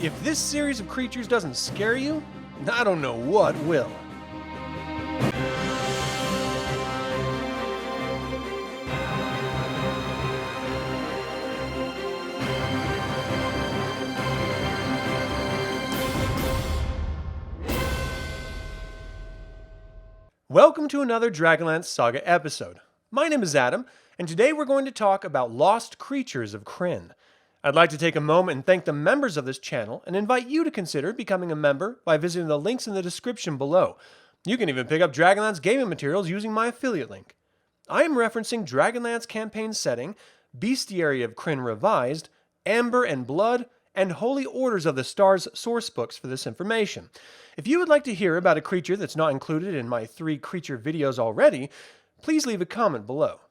If this series of creatures doesn't scare you, I don't know what will. Welcome to another DragonLance Saga episode. My name is Adam, and today we're going to talk about lost creatures of Krynn. I'd like to take a moment and thank the members of this channel and invite you to consider becoming a member by visiting the links in the description below. You can even pick up DragonLance gaming materials using my affiliate link. I am referencing DragonLance campaign setting, Bestiary of Krynn Revised, Amber and Blood, and Holy Orders of the Stars sourcebooks for this information. If you would like to hear about a creature that's not included in my 3 creature videos already, please leave a comment below.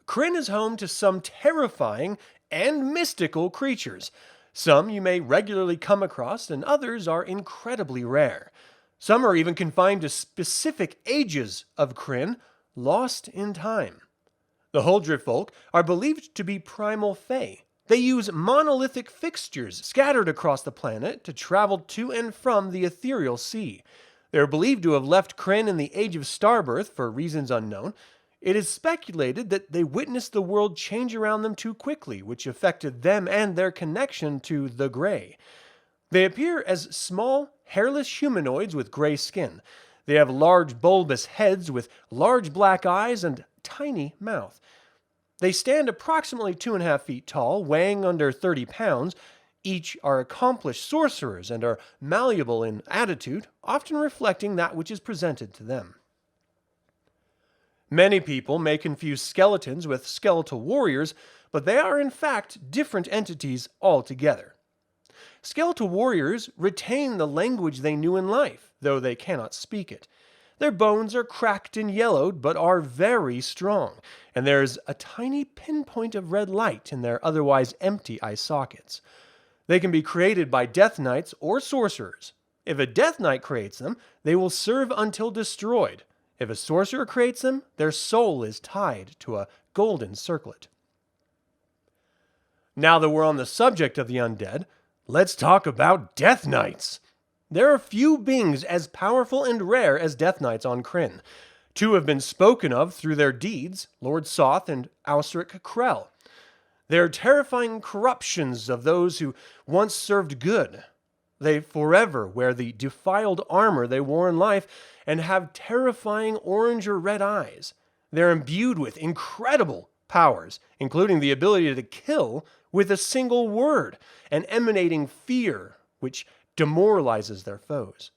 Krynn is home to some terrifying and mystical creatures. Some you may regularly come across, and others are incredibly rare. Some are even confined to specific ages of Krynn, lost in time. The Huldrefolk are believed to be primal fae. They use monolithic fixtures scattered across the planet to travel to and from the Ethereal Sea. They are believed to have left Krynn in the Age of Starbirth for reasons unknown. It is speculated that they witnessed the world change around them too quickly, which affected them and their connection to the Grey. They appear as small, hairless humanoids with gray skin. They have large bulbous heads with large black eyes and tiny mouth. They stand approximately 2.5 feet tall, weighing under 30 pounds. Each are accomplished sorcerers and are malleable in attitude, often reflecting that which is presented to them. Many people may confuse skeletons with skeletal warriors, but they are in fact different entities altogether. Skeletal warriors retain the language they knew in life, though they cannot speak it. Their bones are cracked and yellowed, but are very strong, and there is a tiny pinpoint of red light in their otherwise empty eye sockets. They can be created by Death Knights or sorcerers. If a Death Knight creates them, they will serve until destroyed. If a sorcerer creates them, their soul is tied to a golden circlet. Now that we're on the subject of the undead, let's talk about Death Knights. There are few beings as powerful and rare as Death Knights on Krynn. 2 have been spoken of through their deeds, Lord Soth and Ausric Krell. They are terrifying corruptions of those who once served good. They forever wear the defiled armor they wore in life and have terrifying orange or red eyes. They're imbued with incredible powers, including the ability to kill with a single word and emanating fear, which demoralizes their foes.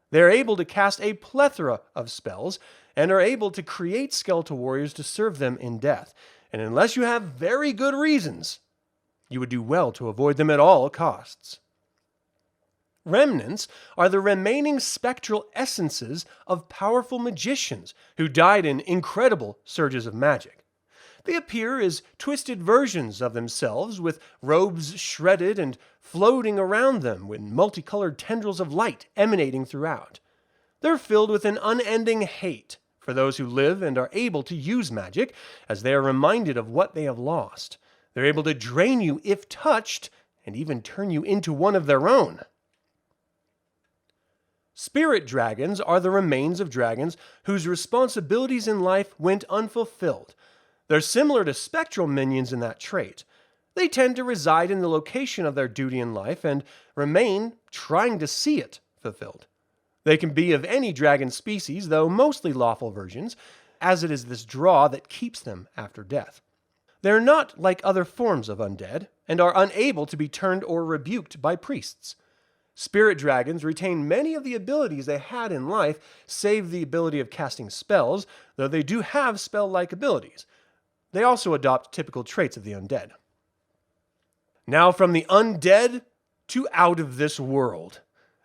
They're able to cast a plethora of spells and are able to create skeletal warriors to serve them in death. And unless you have very good reasons, you would do well to avoid them at all costs. Remnants are the remaining spectral essences of powerful magicians who died in incredible surges of magic. They appear as twisted versions of themselves with robes shredded and floating around them with multicolored tendrils of light emanating throughout. They're filled with an unending hate for those who live and are able to use magic, as they are reminded of what they have lost. They're able to drain you if touched, and even turn you into one of their own. Spirit dragons are the remains of dragons whose responsibilities in life went unfulfilled. They're similar to spectral minions in that trait. They tend to reside in the location of their duty in life and remain trying to see it fulfilled. They can be of any dragon species, though mostly lawful versions, as it is this draw that keeps them after death. They are not like other forms of undead, and are unable to be turned or rebuked by priests. Spirit dragons retain many of the abilities they had in life, save the ability of casting spells, though they do have spell-like abilities. They also adopt typical traits of the undead. Now from the undead to out of this world.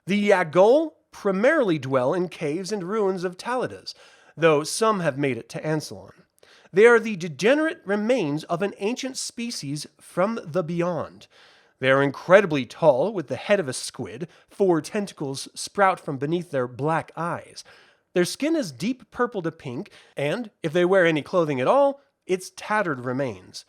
The Yaggol primarily dwell in caves and ruins of Taladas, though some have made it to Ansalon. They are the degenerate remains of an ancient species from the beyond. They are incredibly tall, with the head of a squid. 4 tentacles sprout from beneath their black eyes. Their skin is deep purple to pink, and if they wear any clothing at all, it's tattered remains.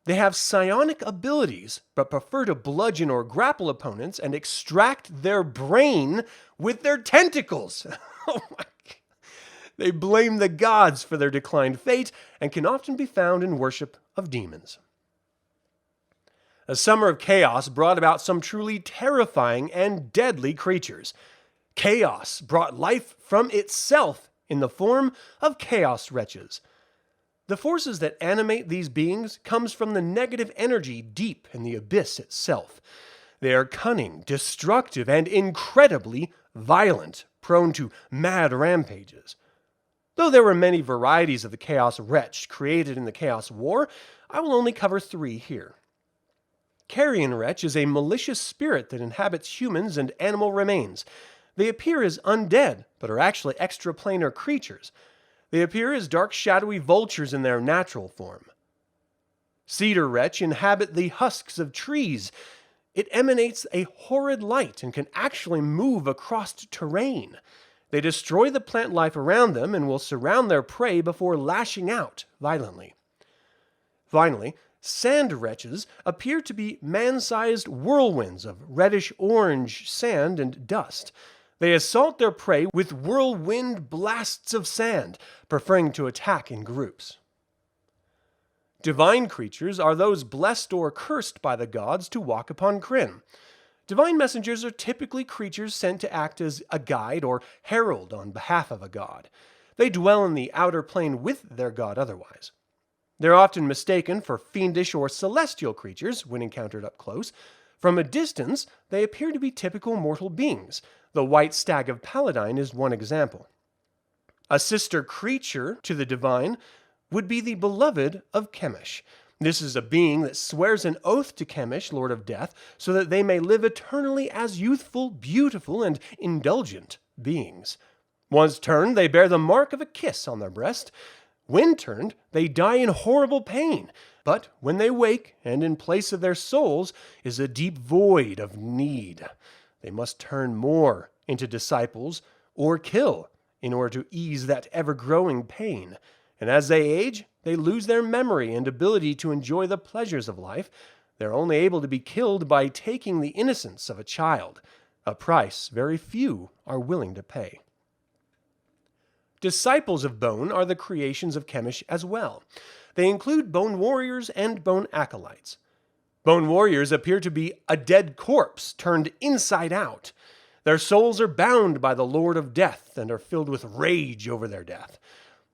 They have psionic abilities, but prefer to bludgeon or grapple opponents and extract their brain with their tentacles. Oh my. They blame the gods for their declined fate and can often be found in worship of demons. A summer of chaos brought about some truly terrifying and deadly creatures. Chaos brought life from itself in the form of chaos wretches. The forces that animate these beings comes from the negative energy deep in the abyss itself. They are cunning, destructive, and incredibly violent, prone to mad rampages. Though there were many varieties of the Chaos Wretch created in the Chaos War, I will only cover 3 here. Carrion Wretch is a malicious spirit that inhabits humans and animal remains. They appear as undead, but are actually extraplanar creatures. They appear as dark shadowy vultures in their natural form. Cedar Wretch inhabit the husks of trees. It emanates a horrid light and can actually move across terrain. They destroy the plant life around them and will surround their prey before lashing out violently. Finally, Sand Wretches appear to be man-sized whirlwinds of reddish-orange sand and dust. They assault their prey with whirlwind blasts of sand, preferring to attack in groups. Divine creatures are those blessed or cursed by the gods to walk upon Krynn. Divine messengers are typically creatures sent to act as a guide or herald on behalf of a god. They dwell in the outer plane with their god otherwise. They're often mistaken for fiendish or celestial creatures when encountered up close. From a distance, they appear to be typical mortal beings. The white stag of Paladine is one example. A sister creature to the divine would be the beloved of Chemosh. This is a being that swears an oath to Chemosh, Lord of Death, so that they may live eternally as youthful, beautiful, and indulgent beings. Once turned, they bear the mark of a kiss on their breast. When turned, they die in horrible pain. But when they wake, and in place of their souls is a deep void of need, they must turn more into disciples or kill in order to ease that ever-growing pain. And as they age, they lose their memory and ability to enjoy the pleasures of life. They're only able to be killed by taking the innocence of a child, a price very few are willing to pay. Disciples of Bone are the creations of Chemosh as well. They include Bone Warriors and Bone Acolytes. Bone Warriors appear to be a dead corpse turned inside out. Their souls are bound by the Lord of Death and are filled with rage over their death.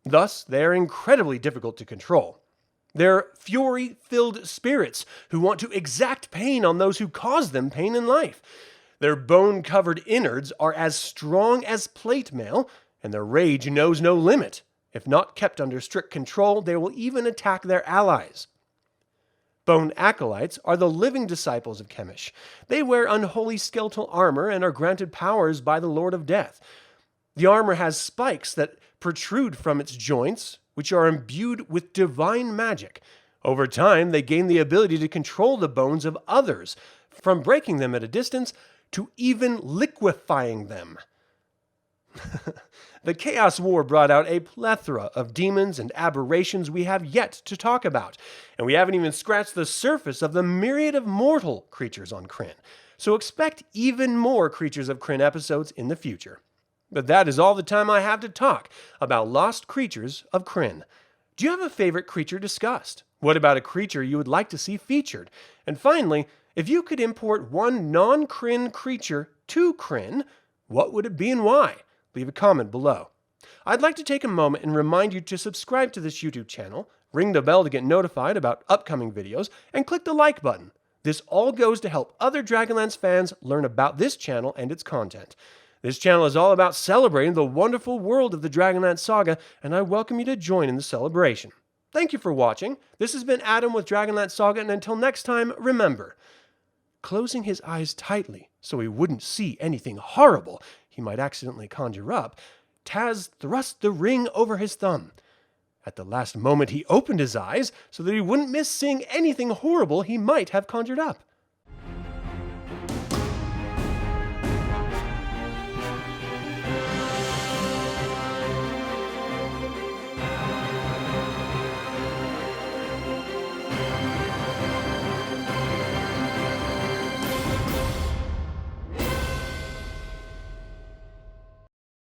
Thus, they are incredibly difficult to control. They're fury-filled spirits who want to exact pain on those who cause them pain in life. Their bone-covered innards are as strong as plate mail, and their rage knows no limit. If not kept under strict control, they will even attack their allies. Bone Acolytes are the living disciples of Chemosh. They wear unholy skeletal armor and are granted powers by the Lord of Death. The armor has spikes that protrude from its joints, which are imbued with divine magic. Over time, they gain the ability to control the bones of others, from breaking them at a distance to even liquefying them. The Chaos War brought out a plethora of demons and aberrations we have yet to talk about, and we haven't even scratched the surface of the myriad of mortal creatures on Krynn. So expect even more Creatures of Krynn episodes in the future. But that is all the time I have to talk about lost creatures of Krynn. Do you have a favorite creature discussed? What about a creature you would like to see featured? And finally, if you could import one non-Krynn creature to Krynn, what would it be and why? Leave a comment below. I'd like to take a moment and remind you to subscribe to this YouTube channel, ring the bell to get notified about upcoming videos, and click the like button. This all goes to help other Dragonlance fans learn about this channel and its content. This channel is all about celebrating the wonderful world of the DragonLance Saga, and I welcome you to join in the celebration. Thank you for watching. This has been Adam with DragonLance Saga, and until next time, remember, closing his eyes tightly so he wouldn't see anything horrible he might accidentally conjure up, Taz thrust the ring over his thumb. At the last moment he opened his eyes so that he wouldn't miss seeing anything horrible he might have conjured up.